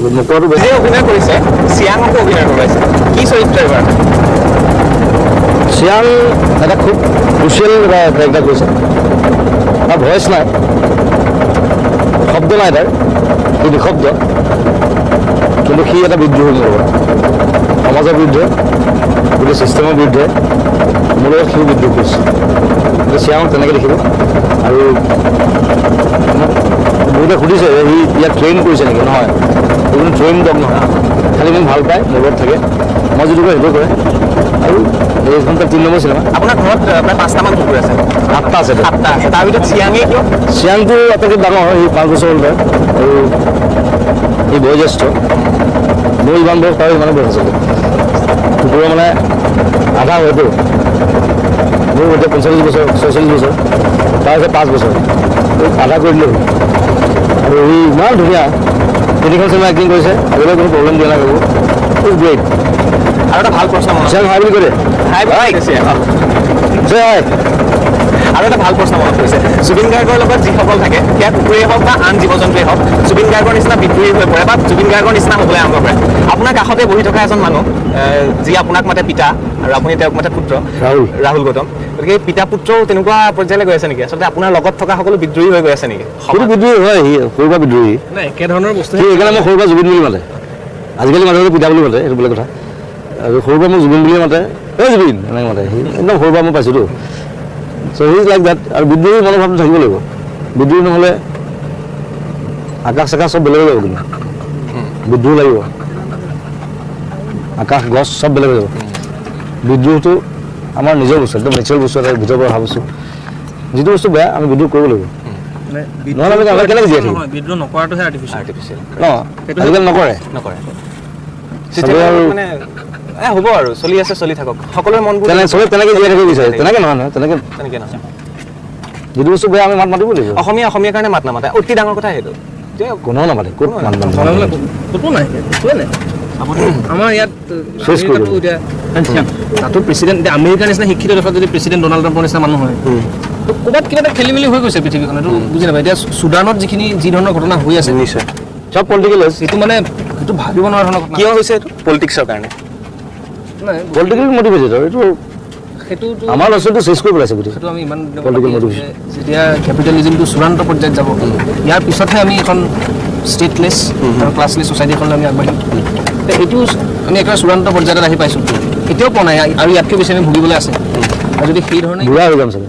মুকুৱাটো বেছি অভিনয় কৰিছে চিয়াঙকো অভিনয় কৰাইছে কি চৰিত্ৰ এইবাৰ চিয়াং এটা খুব ক্ৰুচিয়েল কেৰেক্টাৰ কৰিছে তাৰ ভইচ নাই শব্দ নাই তাৰ সি নিশব্দ কিন্তু সি এটা বিদ্ৰোহী মোৰ লগত সমাজৰ বিৰুদ্ধে গোটেই ছিষ্টেমৰ বিৰুদ্ধে মোৰ লগত সিও বিদ্ৰোহ কৰিছে গতিকে চিয়াঙক তেনেকৈ দেখিব আৰু বহুতে সুধিছে যে সি ইয়াত ট্ৰেইন কৰিছে নেকি নহয় কোনো ট্ৰেইন ডগ নহয় খালি ইমান ভাল পায় মোৰ লগত থাকে মই যিটো কয় সেইটো কৰে আৰু এইখন 3 নম্বৰ চিনেমা আপোনাৰ ঘৰত প্ৰায় 5টামান কুকুৰ আছে 7টা আছে 7টা আছে তাৰ ভিতৰত চিয়াঙে কিয় চিয়াংটো আটাইতকৈ ডাঙৰ সি 5 বছৰ হ'ল আৰু সি বয়োজ্যেষ্ঠ মোৰ ইমান বয়স তাৰ ইমানে বয়স আছিলে কুকুৰৰ মানে আধা হয়তো মোৰ এতিয়া 45 বছৰ 46 বছৰ তাৰ আছে 5 বছৰ আধা কৰি দিলোঁ আৰু সি ইমান ধুনীয়া 3খন চিনেমা এক্টিং কৰিছে আগলৈ কোনো প্ৰব্লেম দিয়া নাই ইজ গ্ৰেট আৰু এটা ভাল প্ৰশ্ন মনত চিয়াং হাই বুলি কৈ দে হাই জয় আৰু এটা ভাল প্ৰশ্ন মনত পৰিছে জুবিন গাৰ্গৰ লগত যিসকল থাকে সেয়া কুকুৰেই হওক বা আন জীৱ জন্তুৱেই হওক জুবিন গাৰ্গৰ নিচিনা বিদ্ৰোহী হৈ পৰে বা জুবিন গাৰ্গৰ নিচিনা হ'বলৈ আৰম্ভ কৰে আপোনাৰ কাষতে বহি থকা এজন মানুহ যি আপোনাক মাতে পিতা আৰু আপুনি তেওঁক মাতে পুত্ৰ ৰাহুল গৌতম গতিকে পিতা পুত্ৰও তেনেকুৱা পৰ্যায়লৈ গৈ আছে নেকি আচলতে আপোনাৰ লগত থকা সকলো বিদ্ৰোহী হৈ গৈ আছে নেকি সেইটো বিদ্ৰোহী হয় সি সৰুৰ পৰা বিদ্ৰোহী নাই একেধৰণৰ বস্তু সেইকাৰণে মই সৰুৰ পৰা জুবিন বুলি মাতে আজিকালি মানুহে পিতা বুলি মাতে সেইটো বেলেগ কথা আৰু সৰুৰ পৰা মোক জুবিন বুলিয়ে মাতে এই জুবিন এনেকৈ মাতে সি একদম সৰুৰ পৰা মই পাইছোঁতো চ' হি ইজ লাইক দেট আৰু বিদ্ৰোহী মনোভাৱটো থাকিব লাগিব বিদ্ৰোহী নহ'লে আকাশ চাকাশ চব বেলেগ হৈ যাব কিন্তু বিদ্ৰোহ লাগিব আকাশ গছ চব বেলেগ হৈ যাব বিদ্ৰোহটো আমাৰ নিজৰ বস্তু একদম নেচাৰেল বস্তু এটা ভিতৰৰ পৰা অহা বস্তু যিটো বস্তু বেয়া আমি বিদ্ৰোহ কৰিব লাগিব নহ'লে আমি কেনেকৈ জীয়াই থাকিম বিদ্ৰোহ নকৰাটোহে আৰ্টিফিচিয়েল ন আজিকালি নকৰে মানে হ'ব আৰু চলি আছে চলি থাকক সকলোৰে মনবোৰ চবে তেনেকৈ জীয়াই থাকিব বিচাৰে তেনেকৈ নহয় নহয় তেনেকৈ নহয় যিটো বস্তু বেয়া আমি মাত মাতিব লাগিব অসমীয়াৰ কাৰণে মাত নামাতে অতি ডাঙৰ কথা সেইটো কোনেও নামাতে ক'ত মাত ক'তো নাই আমাৰ ইয়াত তাতো প্ৰেচিডেণ্ট আমেৰিকাৰ নিচিনা শিক্ষিত দেশত যদি প্ৰেচিডেণ্ট ডনাল্ড ট্ৰাম্পৰ নিচিনা মানুহ হয় ক'ৰবাত কিবা এটা খেলি মেলি হৈ গৈছে পৃথিৱীখন এইটো বুজি নাপায় এতিয়া চুডানত যি ধৰণৰ ঘটনা হৈ আছে নিশ্চয় চব পলিটিকেল এইটো মানে সেইটো ভাবিব নোৱাৰা ধৰণৰ ঘটনা কিয় হৈছে এইটো পলিটিক্সৰ কাৰণে নাই পলিটিকেল মটিভেটেড এইটো সেইটো আমাৰ ল'ৰা-ছোৱালীটো চেছ কৰি পেলাইছে গোটেই সেইটো আমি ইমান পলিটিকেল মটিভেটেড যেতিয়া কেপিটেলিজিমটো চূড়ান্ত পৰ্যায়ত যাব ইয়াৰ পিছতহে আমি এখন ষ্টেটলেছ আৰু ক্লাছলেছ ছ'চাইটি এখনলৈ আমি আগবাঢ়িম এইটো আমি একেবাৰে চূড়ান্ত পৰ্যায়ত আহি পাইছোঁ এতিয়াও পোৱা নাই আৰু ইয়াতকৈ বেছি আমি ভুগিবলৈ আছে আৰু যদি সেই ধৰণে বুঢ়া হৈ যাম চাগে